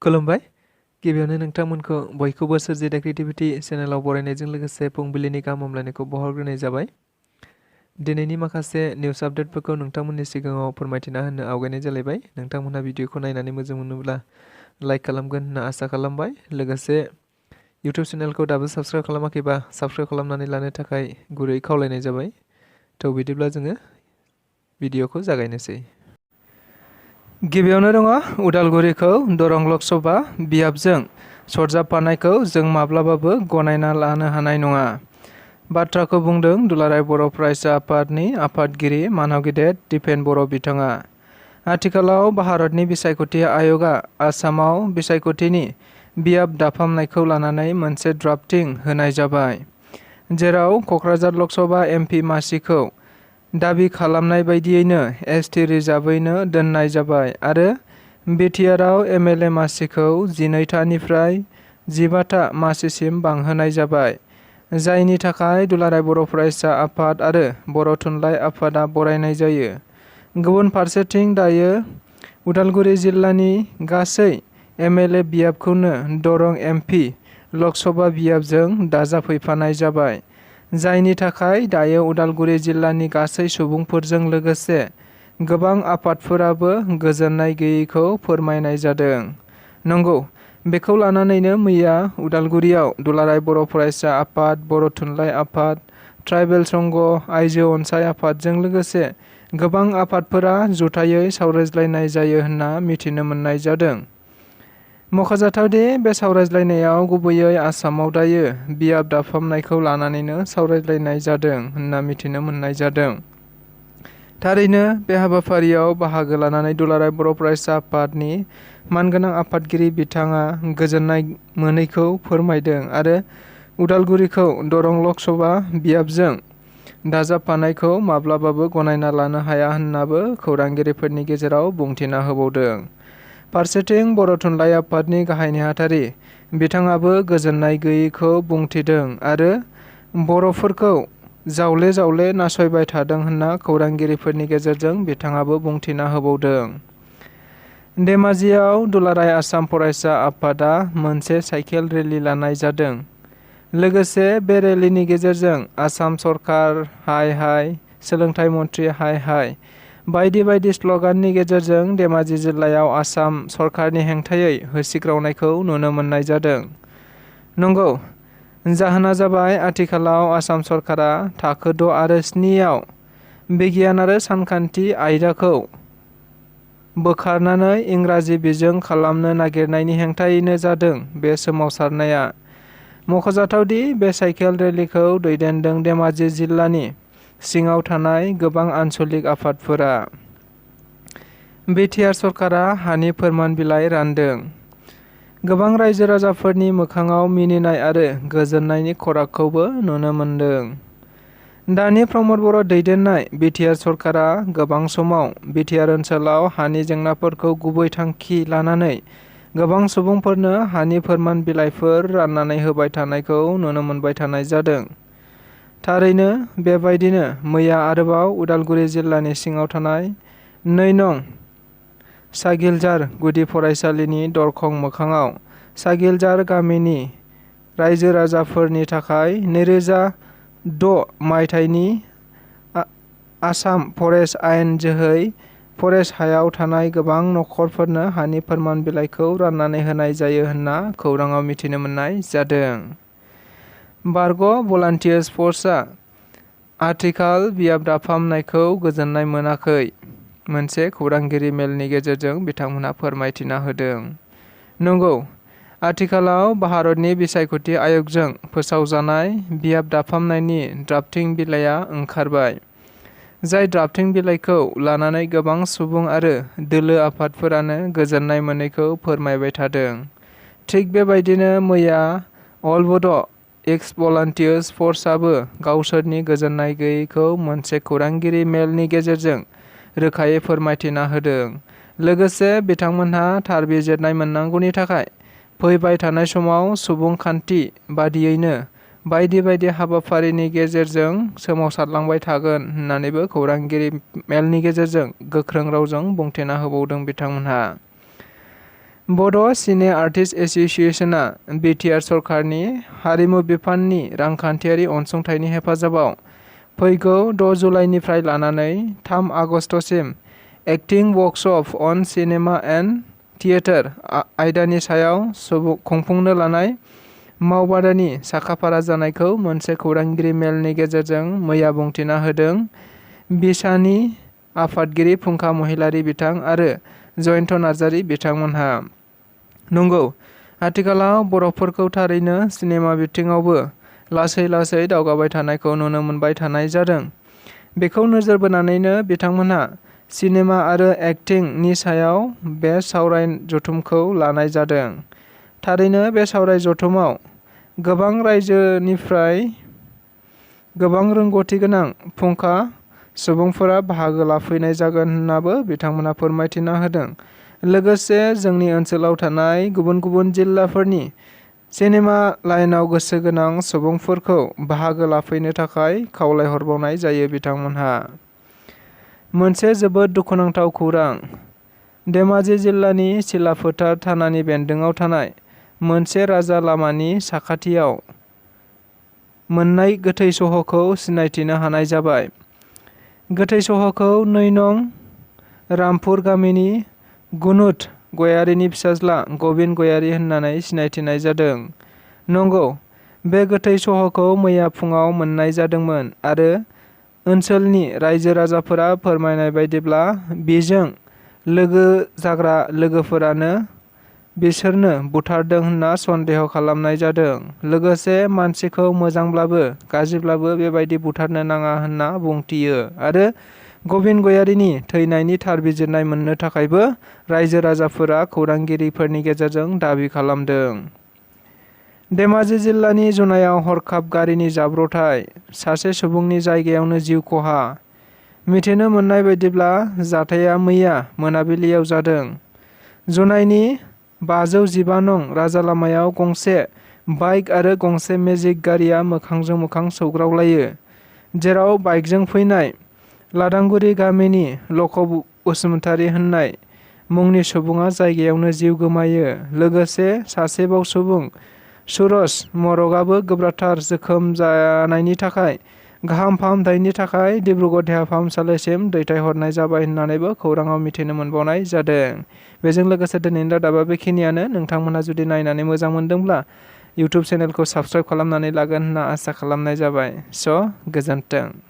खुलुमबाय। गिबियावनो नोंथांमोनखौ बयखौबो सोरजिदा क्रिएटिभिटि चेनेलाव बरायनायजों लोगोसे फुंबिलिनि गाहाम हामलायनायखौ बावहरग्रोनाय जाबाय। दिनैनि माखासे निउस आपडेटफोरखौ नोंथांमोननि सिगाङाव फोरमायथिना होनो आवगायनाय जालायबाय। नोंथांमोनहा भिडिअखौ नायनानै मोजां मोनोब्ला लाइक खालामगोन होनना आसा खालामबाय। लोगोसे इउटिउब चेनेलखौ दाबो साबस्क्राइब खालामाखैबा साबस्क्राइब खालामनानै लानो थाखाय गुरै खावलायनाय जाबाय। थ' बिदिब्ला जोङो भिडिअखौ जागायनोसै। गिबियावनो दङ उदालगुरिखौ दरं लकसभा बियाबजों सरजाबफानायखौ जों माब्लाबाबो गनायना लानो हानाय नङा। बाथ्राखौ बुंदों दुलाराय बर' फरायसा आफादनि आफादगिरि मानाव दिपेन बर' बिथाङा। आथिखालाव भारतनि बिसायख'थि आय'गआ आसामाव बिसायख'थिनि बियाब दाफामनायखौ लानानै मोनसे ड्राफ्टिं होनाय जाबाय, जेराव क'क्राझार लकसभा एमपि मासिखौ दाबि खालामनाय बायदियैनो एसटि रिजार्भैनो दोननाय जाबाय आरो बिटिआरआव एमएलए मासिखौ 12थानिफ्राय 15था मासिसिम बांहोनाय जाबाय, जायनि थाखाय दुलाराय बर' फरायसा आफाद आरो बर' थुनलाइ आफादा बरायनाय जायो। गुबुन फारसेथिं दायो उदालगुरि जिल्लानि गासै एमएलए बियाबखौनो दरं एमपि लकसभा बियाबजों दाजाबफैफानाय जाबाय, जायनि थाखाय दायो उदालगुरि जिल्लानि गासै सुबुंफोरजों लोगोसे गोबां आफादफोराबो गोजोननाय गैयैखौ फोरमायनाय जादों। नंगौ, बेखौ लानानैनो मैया उदालगुरियाव दुलाराय बर' फरायसा आफाद, बर' थुनलाइ आफाद, ट्राइबेल संघ, आइजो अनसाय आफादजों लोगोसे गोबां आफादफोरा जथायै सावरायज्लायनाय जायो होनना मिथिनो मोननाय जादों। मख'जाथावदि बे सावरायज्लायनायाव गुबैयै आसामाव दायो बियाब दाफामनायखौ लानानैनो सावरायज्लायनाय जादों होनना मिथिनो मोननाय जादों। थारैनो बे हाबाफारियाव बाहागो लानानै दुलाराय बर' फरायसा आफादनि मानगोनां आफादगिरि बिथाङा गोजोननाय मोनैखौ फोरमायदों आरो उदालगुरिखौ दरं लकसभा बियाबजों दाजाबफानायखौ माब्लाबाबो गनायना लानो हाया होननाबो खौरांगिरिफोरनि गेजेराव बुंथिना होबावदों। फारसेथिं बर' थुनलाइ आफादनि गाहाय नेहाथारि बिथाङाबो गोजोननाय गैयैखौ बुंथिदों आरो बर'फोरखौ जावले जावले नासयबाय थादों होनना खौरांगिरिफोरनि गेजेरजों बिथाङाबो बुंथिना होबावदों। धेमाजियाव दुलाराय आसाम फरायसा आफादा मोनसे साइकेल रेलि लानाय जादों। लोगोसे बे रेलिनि गेजेरजों आसाम सरकार हाय हाय, सोलोंथाइ मन्त्रि हाय हाय बायदि बायदि स्लगाननि गेजेरजों धेमाजि जिल्लायाव आसाम सरकारनि हेंथायै होसिख्रावनायखौ नुनो मोननाय जादों। नंगौ, जाहोना जाबाय आथिखालाव आसाम सरकारा थाखो 6 आरो 7 आव बिगियान आरो सानखान्थि आयदाखौ बोखारनानै इंराजि बिजों खालामनो नागिरनायनि हेंथायैनो जादों बे सोमावसारनाया। मख'जाथावदि बे साइकेल रेलिखौ दैदेनदों धेमाजि जिल्लानि सिङाव थानाय गोबां आन्सलिक आफादफोरा। बिटिआर सरकारा हानि फोरमान बिलाइ रानदों। गोबां रायजो राजाफोरनि मोखाङाव मिनिनाय आरो गोजोननायनि खरागखौबो नुनो मोनदों। दानि प्रमद बर' दैदेननाय बिटिआर सरकारा गोबां समाव बिटिआर ओनसोलाव हानि जेंनाफोरखौ गुबै थांखि लानानै गोबां सुबुंफोरनो हानि फोरमान बिलाइफोर राननानै होबाय थानायखौ नुनो मोनबाय थानाय जादों। थारैनो बेबायदिनो मैया आरोबाव उदालगुरि जिल्लानि सिङाव थानाय 2 नं सागिलजार गुदि फरायसालिनि दरखं मोखाङाव सागिलजार गामिनि रायजो राजाफोरनि थाखाय 2006 मायथाइनि आसाम फरेस्ट आयेन जोहै फरेस्ट हायाव थानाय गोबां नखरफोरनो हानि फोरमान बिलाइखौ राननानै होनाय जायो होनना खौराङाव मिथिनो मोननाय जादों। बारग' भलान्टियार्स फर्सआ आथिखाल बियाब दाफामनायखौ गोजोननाय मोनाखै, मोनसे खौरांगिरि मेलनि गेजेरजों बिथांमोनहा फोरमायथिना होदों। नंगौ, आथिखालाव भारतनि बिसायख'थि आय'गजों फोसावजानाय बियाब दाफामनायनि ड्राफ्टिं बिलाइआ ओंखारबाय, जाय ड्राफ्टिं बिलाइखौ लानानै गोबां सुबुं आरो दोलो आफादफोरानो गोजोननाय मोनैखौ फोरमायबाय थादों। थिग बेबायदिनो मैया अल बड' एक्स भलान्टियार्स फर्सआबो गावसोरनि गोजोननाय गैयैखौ मोनसे खौरांगिरि मेलनि गेजेरजों रोखायै फोरमायथिना होदों। लोगोसे बिथांमोनहा थार बिजिरनाय मोननांगौनि थाखाय फैबाय थानाय समाव सुबुंखान्थि बादियैनो बायदि बायदि हाबाफारिनि गेजेरजों सोमावसारलांबाय थागोन होननानैबो खौरांगिरि मेलनि गेजेरजों गोख्रों रावजों बुंथिना होबावदों बिथांमोनहा। बड' सिने आर्टिस्ट एस'सिएशना बिटिआर सरकारनि हारिमु बिफाननि रांखान्थियारि अनसुंथाइनि हेफाजाबाव फैगौ 6 जुलाइनिफ्राय लानानै 3 आगस्तसिम acting workshop on cinema and theatre आयदानि सायाव खुंफुंनो लानाय मावबादानि साखाफारा जानायखौ मोनसे खौरांगिरि मेलनि गेजेरजों मैया बुंथिना होदों बिसानि आफादगिरि फुंखा महिलारि बिथां आरो जयन्त नार्जारि बिथांमोनहा। नंगौ, आथिखालाव बर'फोरखौ थारैनो सिनेमा बिथिङावबो लासै लासै दावगाबाय थानायखौ नुनो मोनबाय थानाय जादों। बेखौ नोजोर बोनानैनो बिथांमोनहा सिनेमा आरो एक्टिंनि सायाव बे सावराय जथुमखौ लानाय जादों। थारैनो बे सावराय जथुमाव गोबां रायजोनिफ्राय गोबां रोंगौथि गोनां फुंखा सुबुंफोरा बाहागो लाफैनाय जागोन होन्नाबो बिथांमोनहा फोरमायथिना होदों। लोगोसे जोंनि ओनसोलाव थानाय गुबुन गुबुन जिल्लाफोरनि सिनेमा लाइनाव गोसो गोनां सुबुंफोरखौ बाहागो लाफैनो थाखाय खावलायहरबावनाय जायो बिथांमोनहा। मोनसे जोबोद दुखुनांथाव खौरां। धेमाजि जिल्लानि सिलाफोथार थानानि बेन्दोङाव थानाय मोनसे राजा लामानि साखाथियाव मोननाय गोथै सह'खौ सिनायथिनो हानाय जाबाय। गोथै सह'खौ 2 नं रामपुर गामिनि गुनुत गयारिनि फिसाज्ला गबिन गयारि होननानै सिनायथिनाय जादों। नंगौ, बे गोथै सह'खौ मैया फुङाव मोननाय जादोंमोन आरो ओनसोलनि रायजो राजाफोरा फोरमायनाय बायदिब्ला बिजों लोगो जाग्रा लोगोफोरानो बिसोरनो बुथारदों होनना सन्देह खालामनाय जादों। लोगोसे मानसिखौ मोजांब्लाबो गाज्रिब्लाबो बेबायदि बुथारनो नाङा होनना बुंथियो आरो गबिन गयारिनि थैनायनि थार बिजिरनाय मोननो थाखायबो रायजो राजाफोरा खौरांगिरिफोरनि गेजेरजों दाबि खालामदों। धेमाजि जिल्लानि जुनायाव हरखाब गारिनि जाब्रबथाय, सासे सुबुंनि जायगायावनो जिउ खहा। मिथिनो मोननाय बायदिब्ला जाथाया मैया मोनाबिलियाव जादों। जुनाइनि 515 नं राजालामायाव गंसे बाइक आरो गंसे मेजिक गारिया मोखांजों मोखां सौग्रावलायो, जेराव बाइकजों फैनाय लादांगुरि गामिनि लख' बसुमतारि होननाय मुंनि सुबुङा जायगायावनो जिउ गोमायो। लोगोसे सासेबाव सुबुं सुरज मरगाबो गोब्राबथार जोखोम जानायनि थाखाय गाहाम फाहामथायनि थाखाय डिब्रुगड़ देहा फाहामसालिसिम दैथायहरनाय जाबाय होननानैबो खौराङाव मिथिनो मोनबावनाय जादों। बेजों लोगोसे दिनैनि रादाबा बेखिनियानो। नोंथांमोनहा जुदि नायनानै मोजां मोनदोंब्ला इउटुब चेनेलखौ साबस्क्राइब खालामनानै लागोन होनना आसा खालामनाय जाबाय। स' गोजोन्थों।